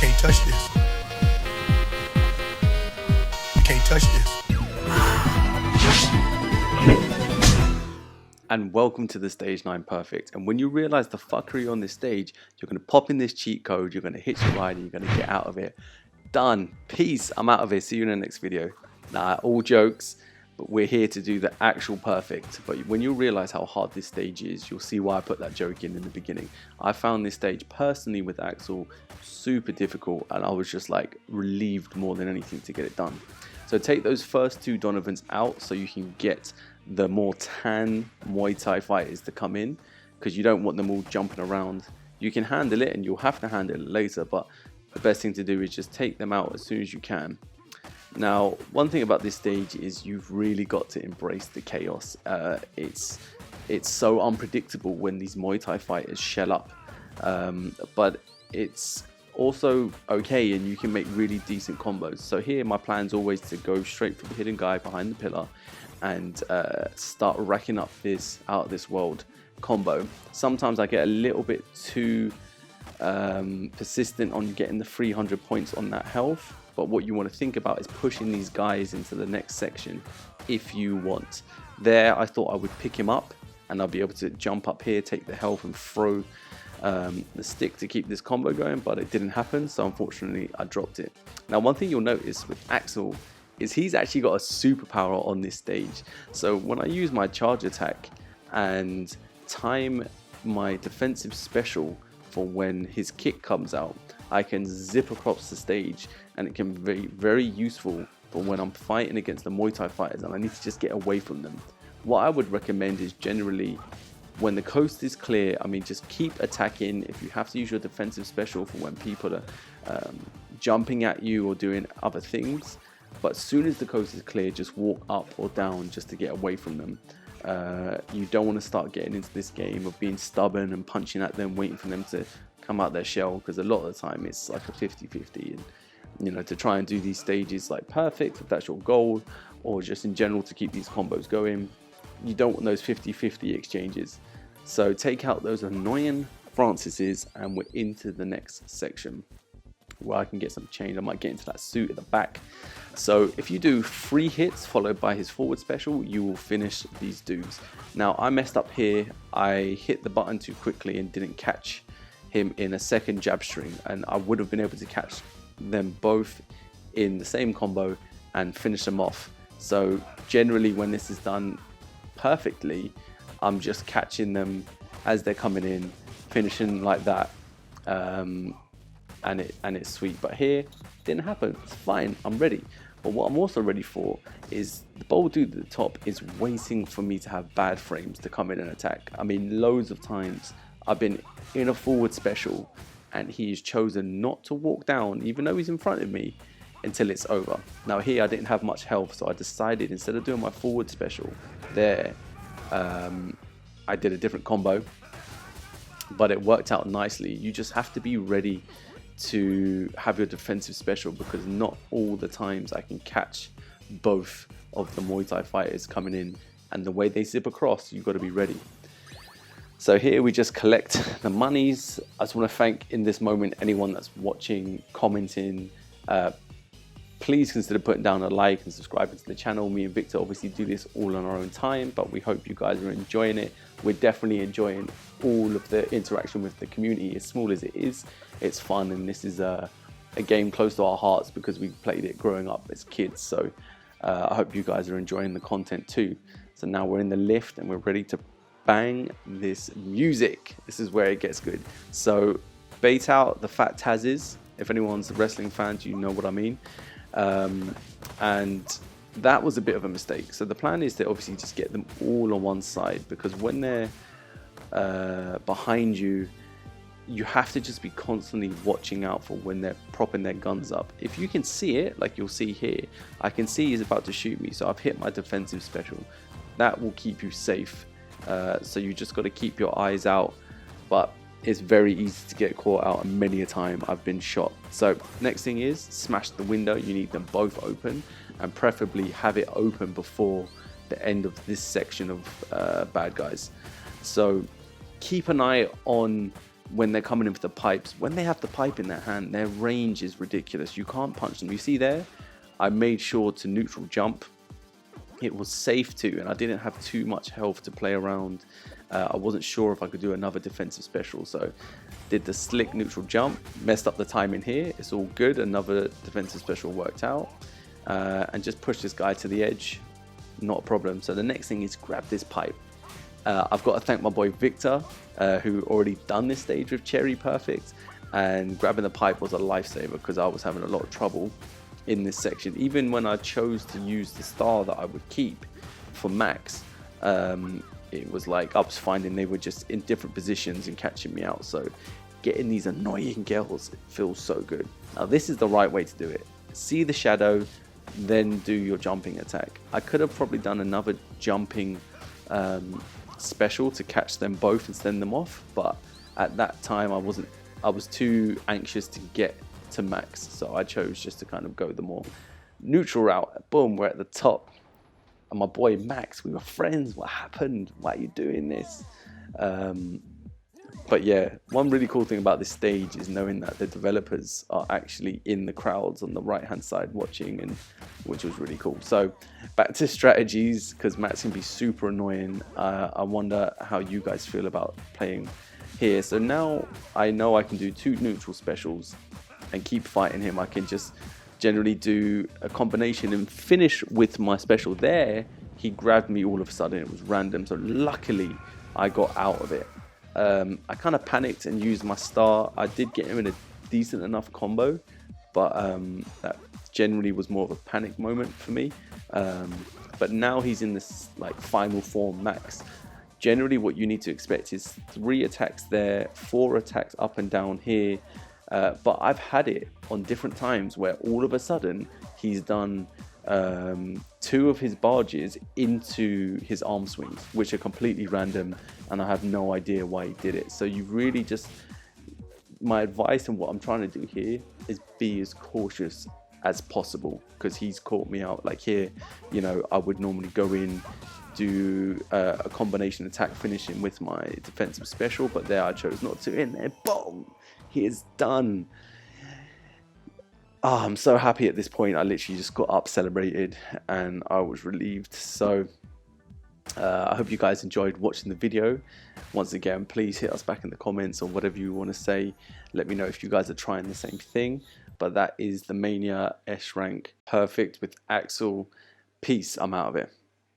can't touch this. You can't touch this. And welcome to the Stage 9 Perfect. And when you realize the fuckery on this stage, you're going to pop in this cheat code, you're going to hitch a ride, and you're going to get out of it. Done. Peace. I'm out of here. See you in the next video. Nah, all jokes, but we're here to do the actual perfect. But when you realize how hard this stage is, you'll see why I put that joke in the beginning. I found this stage personally with Axel super difficult, and I was just like relieved more than anything to get it done. So take those first two Donovans out so you can get the more tan Muay Thai fighters to come in, because you don't want them all jumping around. You can handle it and you'll have to handle it later, but the best thing to do is just take them out as soon as you can. Now, one thing about this stage is you've really got to embrace the chaos. It's so unpredictable when these Muay Thai fighters shell up, but it's also okay, and you can make really decent combos. So here my plan is always to go straight for the hidden guy behind the pillar and start racking up this out of this world combo. Sometimes I get a little bit too persistent on getting the 300 points on that health, but what you want to think about is pushing these guys into the next section if you want. There I thought I would pick him up and I'll be able to jump up here, take the health and throw the stick to keep this combo going, but it didn't happen, so unfortunately I dropped it. Now, one thing you'll notice with Axel is he's actually got a superpower on this stage. So when I use my charge attack and time my defensive special for when his kick comes out, I can zip across the stage, and it can be very useful for when I'm fighting against the Muay Thai fighters and I need to just get away from them. What I would recommend is generally when the coast is clear, I mean, just keep attacking. If you have to use your defensive special for when people are jumping at you or doing other things, but as soon as the coast is clear, just walk up or down just to get away from them. You don't want to start getting into this game of being stubborn and punching at them, waiting for them to come out their shell, because a lot of the time it's like a 50-50. And you know, to try and do these stages like perfect, if that's your goal, or just in general to keep these combos going, you don't want those 50-50 exchanges. So take out those annoying Francises and we're into the next section where I can get some change. I might get into that suit at the back. So if you do 3 hits followed by his forward special, you will finish these dudes. Now I messed up here. I hit the button too quickly and didn't catch him in a second jab string, and I would have been able to catch them both in the same combo and finish them off. So generally when this is done perfectly, I'm just catching them as they're coming in, finishing like that, and it's sweet. But here it didn't happen. It's fine, I'm ready. But what I'm also ready for is the bold dude at the top is waiting for me to have bad frames to come in and attack. I mean, loads of times I've been in a forward special and he's chosen not to walk down even though he's in front of me until it's over. Now here I didn't have much health, so I decided instead of doing my forward special there, I did a different combo, but it worked out nicely. You just have to be ready to have your defensive special, because not all the times I can catch both of the Muay Thai fighters coming in, and the way they zip across, you've got to be ready. So here we just collect the monies. I just want to thank in this moment anyone that's watching, commenting. Please consider putting down a like and subscribing to the channel. Me and Victor obviously do this all on our own time, but we hope you guys are enjoying it. We're definitely enjoying all of the interaction with the community, as small as it is. It's fun, and this is a game close to our hearts because we played it growing up as kids. So I hope you guys are enjoying the content too. So now we're in the lift and we're ready to bang this music. This is where it gets good. So bait out the fat Tazes. If anyone's a wrestling fan, you know what I mean. And that was a bit of a mistake. So the plan is to obviously just get them all on one side, because when they're behind you, you have to just be constantly watching out for when they're propping their guns up. If you can see it, like you'll see here, I can see he's about to shoot me, so I've hit my defensive special. That will keep you safe. So you just got to keep your eyes out, but it's very easy to get caught out, and many a time I've been shot. So next thing is smash the window. You need them both open, and preferably have it open before the end of this section of bad guys. So keep an eye on when they're coming in with the pipes, when they have the pipe in their hand, their range is ridiculous. You can't punch them. You see there, I made sure to neutral jump. It was safe too, and I didn't have too much health to play around. I wasn't sure if I could do another defensive special, so did the slick neutral jump, messed up the timing here. It's all good. Another defensive special worked out, and just pushed this guy to the edge. Not a problem. So the next thing is grab this pipe. I've got to thank my boy Victor, who already done this stage with Cherry Perfect, and grabbing the pipe was a lifesaver because I was having a lot of trouble in this section. Even when I chose to use the star that I would keep for max, it was like I was finding they were just in different positions and catching me out. So getting these annoying girls, it feels so good. Now this is the right way to do it. See the shadow, then do your jumping attack. I could have probably done another jumping special to catch them both and send them off, but at that time I was too anxious to get to max, so I chose just to kind of go the more neutral route. Boom, we're at the top, and my boy Max, we were friends. What happened? Why are you doing this? But yeah, one really cool thing about this stage is knowing that the developers are actually in the crowds on the right hand side watching, and which was really cool. So back to strategies, because Max can be super annoying. I wonder how you guys feel about playing here. So now I know I can do 2 neutral specials and keep fighting him. I can just generally do a combination and finish with my special. There he grabbed me all of a sudden. It was random, so luckily I got out of it. I kind of panicked and used my star. I did get him in a decent enough combo, but that generally was more of a panic moment for me. But now he's in this like final form max. Generally what you need to expect is 3 attacks there, 4 attacks up and down here. But I've had it on different times where all of a sudden he's done 2 of his barges into his arm swings, which are completely random, and I have no idea why he did it. So you really just, my advice and what I'm trying to do here is be as cautious as possible, because he's caught me out. Like here, you know, I would normally go in, do a combination attack finishing with my defensive special, but there I chose not to. In there, boom, he is done. Oh, I'm so happy at this point. I literally just got up, celebrated, and I was relieved. So I hope you guys enjoyed watching the video. Once again, please hit us back in the comments or whatever you want to say. Let me know if you guys are trying the same thing. But that is the Mania S rank perfect with Axel. Peace. I'm out of it.